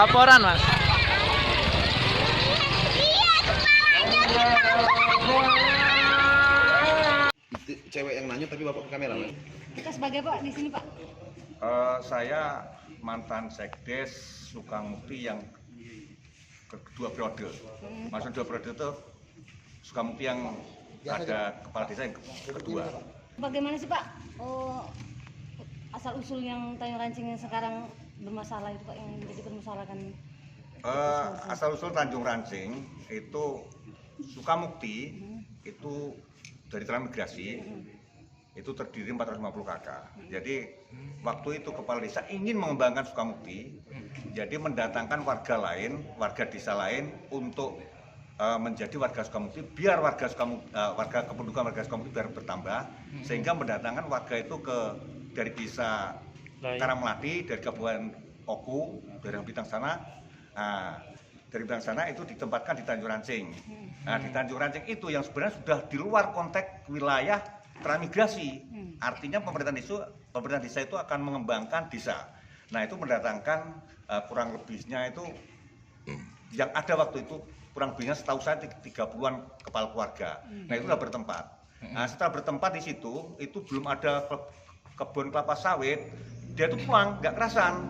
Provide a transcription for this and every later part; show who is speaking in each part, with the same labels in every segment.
Speaker 1: Laporan, Mas.
Speaker 2: Cewek yang nanya tapi bapak ke kamera, Mas.
Speaker 3: Kita sebagai Pak di sini, Pak.
Speaker 4: Saya mantan sekdes Sukamukti yang kedua periode. Maksud dua periode itu Sukamukti yang ada kepala desa yang kedua.
Speaker 3: Bagaimana sih Pak? Asal usul yang Tanjung Rancing yang sekarang bermasalah itu Pak, yang menjadi permasalahan.
Speaker 4: Asal usul Tanjung Rancing itu Sukamukti itu dari transmigrasi itu terdiri 450 kakak. Jadi waktu itu kepala desa ingin mengembangkan Sukamukti, jadi mendatangkan warga lain, warga desa lain untuk menjadi warga Sukamukti, biar warga Sukamukti, warga kependudukan warga Sukamukti biar bertambah, sehingga mendatangkan warga itu dari desa Karangmelati, dari Kabupaten Oku, dari Bintang sana. Nah, dari Bintang sana itu ditempatkan di Tanjung Rancing. Nah, di Tanjung Rancing itu yang sebenarnya sudah di luar konteks wilayah transmigrasi. Artinya pemerintah desa itu akan mengembangkan desa. Nah, itu mendatangkan kurang lebihnya itu yang ada waktu itu kurang lebihnya setahu saya 30-an kepala keluarga. Nah, itu sudah bertempat. Nah, setelah bertempat di situ itu belum ada kebun kelapa sawit, dia itu pulang nggak kerasan.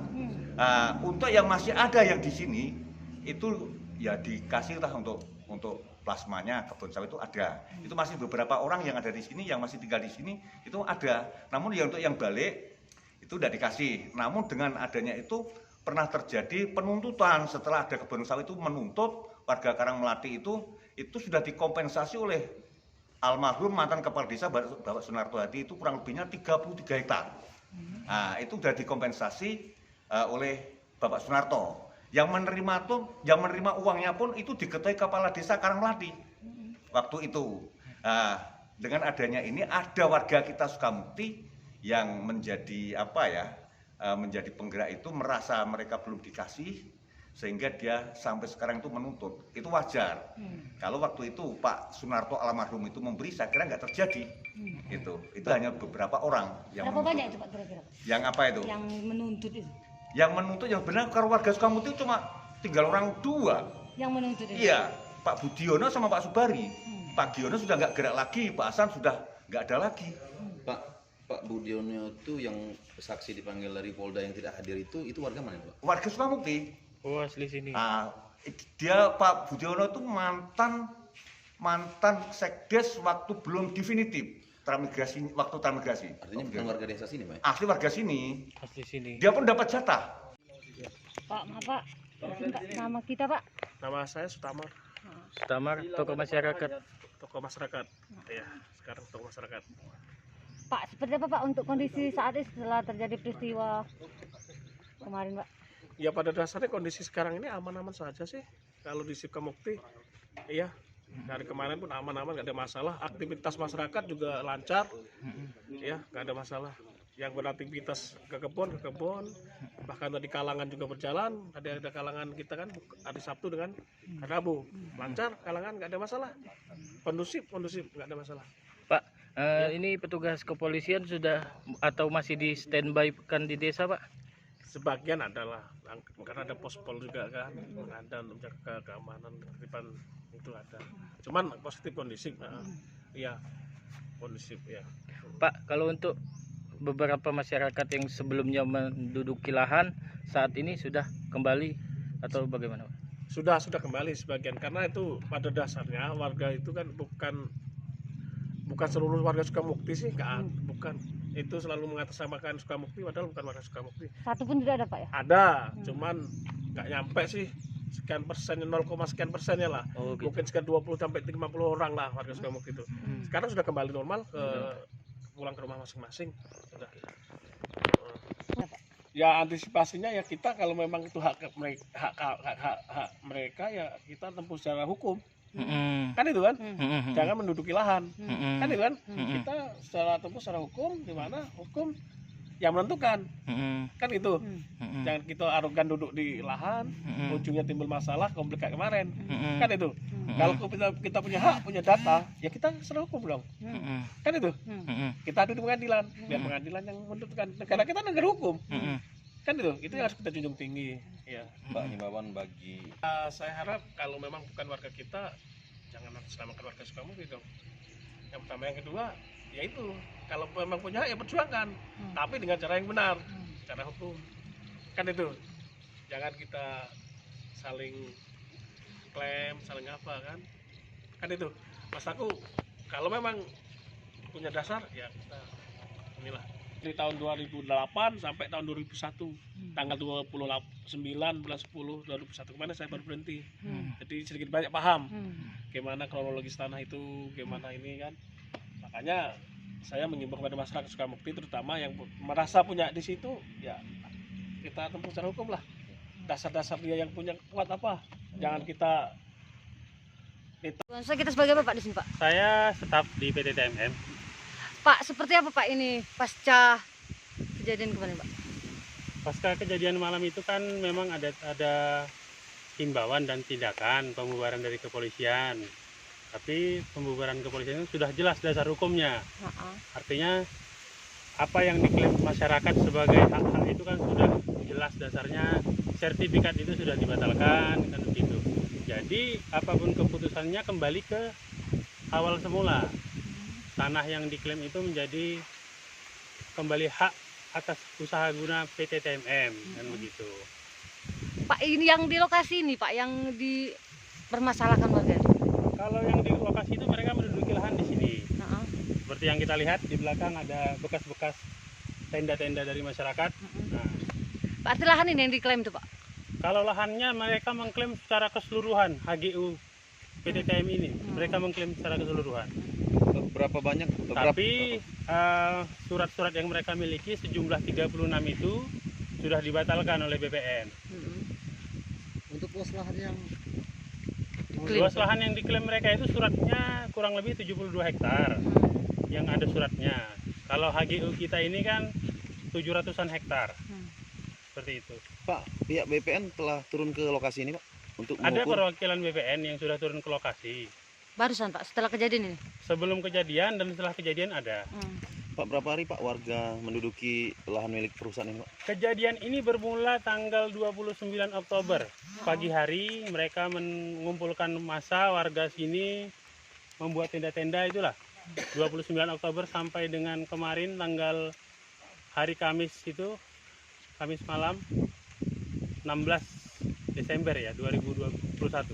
Speaker 4: Untuk yang masih ada yang di sini itu ya dikasih lah untuk plasmanya kebun sawit itu ada. Itu masih beberapa orang yang ada di sini, yang masih tinggal di sini itu ada. Namun ya untuk yang balik itu udah dikasih. Namun dengan adanya itu pernah terjadi penuntutan setelah ada kebun sawit itu menuntut warga Karangmelati itu sudah dikompensasi oleh almarhum mantan kepala desa Bapak Sunarto Hadi itu kurang lebihnya 33 hektar. Nah, itu sudah dikompensasi oleh Bapak Sunarto. Yang menerima uangnya pun itu diketahui kepala desa Karangmelati waktu itu. Dengan adanya ini ada warga kita Sukamukti yang menjadi menjadi penggerak itu merasa mereka belum dikasih sehingga dia sampai sekarang itu menuntut. Itu wajar. Kalau waktu itu Pak Sunarto almarhum itu memberi, saya kira nggak terjadi. Itu hanya beberapa orang yang
Speaker 3: berapa banyak itu Pak kira-kira?
Speaker 4: Yang apa itu?
Speaker 3: Yang menuntut itu.
Speaker 4: Yang menuntut yang benar kalau warga Sukamukti cuma tinggal orang dua.
Speaker 3: Yang menuntut itu.
Speaker 4: Iya, Pak Budiono sama Pak Subari. Pak Giono sudah nggak gerak lagi, Pak Hasan sudah nggak ada lagi.
Speaker 2: Pak Budiono itu yang saksi dipanggil dari Polda yang tidak hadir itu warga mana Pak?
Speaker 4: Warga Sukamukti.
Speaker 1: Oh, asli sini.
Speaker 4: Dia Pak Budiono itu mantan sekdes waktu belum definitif waktu transmigrasi.
Speaker 2: Artinya bukan warga desa sini Pak?
Speaker 4: Asli warga sini.
Speaker 1: Asli sini.
Speaker 4: Dia pun dapat jatah.
Speaker 3: Pak, maaf Pak. Nama kita Pak.
Speaker 5: Nama saya Sutamar.
Speaker 1: Sutamar, tokoh masyarakat.
Speaker 5: Tokoh masyarakat. Ya, sekarang tokoh masyarakat.
Speaker 3: Pak, seperti apa Pak untuk kondisi saat ini setelah terjadi peristiwa kemarin Pak?
Speaker 5: Ya pada dasarnya kondisi sekarang ini aman-aman saja sih. Kalau di Sukamukti, iya. Dari kemarin pun aman-aman, nggak ada masalah. Aktivitas masyarakat juga lancar, ya, nggak ada masalah. Yang beraktivitas ke kebun, bahkan tadi kalangan juga berjalan. Ada kalangan kita kan hari Sabtu dengan hari Rabu, lancar kalangan, nggak ada masalah. Kondusif, nggak ada masalah.
Speaker 1: Pak, ini petugas kepolisian sudah atau masih di standby kan di desa Pak?
Speaker 5: Sebagian adalah, karena ada pospol juga kan, ada untuk menjaga keamanan, ketertiban itu ada. Cuman positif kondisif, iya kondisif ya.
Speaker 1: Pak, kalau untuk beberapa masyarakat yang sebelumnya menduduki lahan saat ini sudah kembali atau bagaimana Pak?
Speaker 5: Sudah kembali sebagian, karena itu pada dasarnya warga itu kan bukan seluruh warga Sukamukti sih, bukan. Itu selalu mengatasnamakan Sukamukti padahal bukan warga Sukamukti.
Speaker 3: Satu pun tidak ada Pak ya?
Speaker 5: Ada, cuman nggak nyampe sih sekian persen, 0, sekian persennya lah.
Speaker 1: Oh, gitu.
Speaker 5: Mungkin sekitar 20 sampai 50 orang lah warga Sukamukti itu. Sekarang sudah kembali normal pulang ke rumah masing-masing. Sudah. Ya antisipasinya ya kita kalau memang itu hak mereka ya kita tempuh secara hukum. Kan itu kan, jangan menduduki lahan, kan itu kan, kita tempuh secara hukum, di mana hukum yang menentukan, kan itu, jangan kita arogan duduk di lahan, ujungnya timbul masalah, konflik kayak kemarin, kan itu, kalau kita punya hak, punya data, ya kita secara hukum dong, kan itu, kita adu di pengadilan, biar pengadilan yang menentukan, negara kita negara hukum, Kan itu yang harus kita junjung tinggi. Ya.
Speaker 2: Pak, himbauan bagi
Speaker 5: Saya harap kalau memang bukan warga kita, jangan selamatkan warga Sukabumi dong. Yang pertama, yang kedua, yaitu kalau memang punya ya perjuangkan, tapi dengan cara yang benar, cara hukum. Kan itu, jangan kita saling klaim, saling apa kan? Kan itu, mas aku kalau memang punya dasar ya kita inilah. Dari tahun 2008 sampai tahun 2001, tanggal 29 bulan 10 2001 kemana saya baru berhenti. Jadi sedikit banyak paham gimana kronologis tanah itu, gimana ini kan. Makanya saya mengimbau kepada masyarakat Sukabumi terutama yang merasa punya di situ, ya kita tempuh secara hukum lah. Dasar-dasar dia yang punya kuat apa, jangan kita.
Speaker 3: Kita sebagai apa Pak di sini Pak?
Speaker 6: Saya staf di PT TMM.
Speaker 3: Pak, seperti apa Pak ini pasca kejadian kemarin Pak?
Speaker 6: Pasca kejadian malam itu kan memang ada himbauan dan tindakan pembubaran dari kepolisian. Tapi pembubaran kepolisian itu sudah jelas dasar hukumnya. Artinya apa yang diklaim masyarakat sebagai hak-hak itu kan sudah jelas dasarnya, sertifikat itu sudah dibatalkan kan begitu. Jadi apapun keputusannya kembali ke awal semula. Tanah yang diklaim itu menjadi kembali hak atas usaha guna PT TMM kan begitu.
Speaker 3: Pak, ini yang di lokasi ini Pak yang dipermasalahkan warga.
Speaker 6: Kalau yang di lokasi itu mereka menduduki lahan di sini. Seperti yang kita lihat di belakang ada bekas-bekas tenda-tenda dari masyarakat. Nah,
Speaker 3: Pak, arti lahan ini yang diklaim tuh Pak?
Speaker 6: kalau lahannya mereka mengklaim secara keseluruhan HGU PT TMM ini, mereka mengklaim secara keseluruhan.
Speaker 2: berapa banyak
Speaker 6: Tapi surat-surat yang mereka miliki sejumlah 36 itu sudah dibatalkan oleh BPN.
Speaker 7: Untuk luas lahan yang
Speaker 6: Luas lahan yang diklaim mereka itu suratnya kurang lebih 72 hektar yang ada suratnya. Kalau HGU kita ini kan 700-an hektar. Seperti itu.
Speaker 2: Pak, pihak BPN telah turun ke lokasi ini Pak untuk
Speaker 6: Ada
Speaker 2: mengukur.
Speaker 6: perwakilan BPN yang sudah turun ke lokasi.
Speaker 3: Barusan Pak, setelah kejadian ini?
Speaker 6: Sebelum kejadian dan setelah kejadian ada.
Speaker 2: Pak, berapa hari Pak warga menduduki lahan milik perusahaan ini Pak?
Speaker 6: Kejadian ini bermula tanggal 29 Oktober. Pagi hari mereka mengumpulkan massa warga sini membuat tenda-tenda itulah. 29 Oktober sampai dengan kemarin tanggal hari Kamis itu, Kamis malam 16 Desember ya 2021.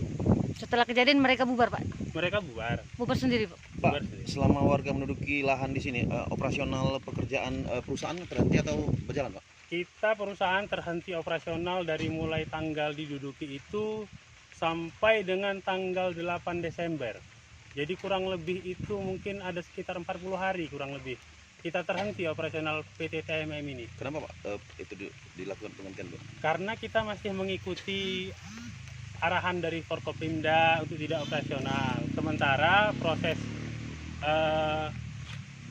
Speaker 3: Setelah kejadian mereka bubar Pak?
Speaker 6: Mereka bubar.
Speaker 3: Bubar sendiri Pak?
Speaker 2: Pak,
Speaker 6: Bubar sendiri.
Speaker 2: selama warga menduduki lahan di sini, operasional pekerjaan perusahaan terhenti atau berjalan Pak?
Speaker 6: Kita perusahaan terhenti operasional dari mulai tanggal diduduki itu sampai dengan tanggal 8 Desember. Jadi kurang lebih itu mungkin ada sekitar 40 hari kurang lebih. Kita terhenti operasional PT TMM ini.
Speaker 2: Kenapa Pak itu dilakukan penghentian Pak?
Speaker 6: Karena kita masih mengikuti arahan dari Forkopimda untuk tidak operasional. Sementara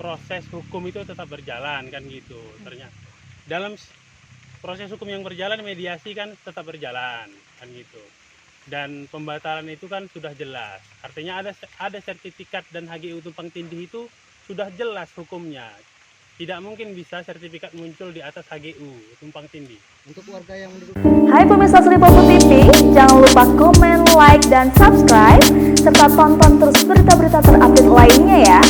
Speaker 6: proses hukum itu tetap berjalan kan gitu. Ternyata dalam proses hukum yang berjalan, mediasi kan tetap berjalan kan gitu. Dan pembatalan itu kan sudah jelas. Artinya ada sertifikat dan HGU tumpang tindih itu sudah jelas hukumnya. Tidak mungkin bisa sertifikat muncul di atas HGU tumpang tindih.
Speaker 7: untuk warga yang menduduki.
Speaker 8: Hai pemirsa Sri Popo TV, jangan lupa komen, like, dan subscribe, serta tonton terus berita-berita terupdate lainnya ya.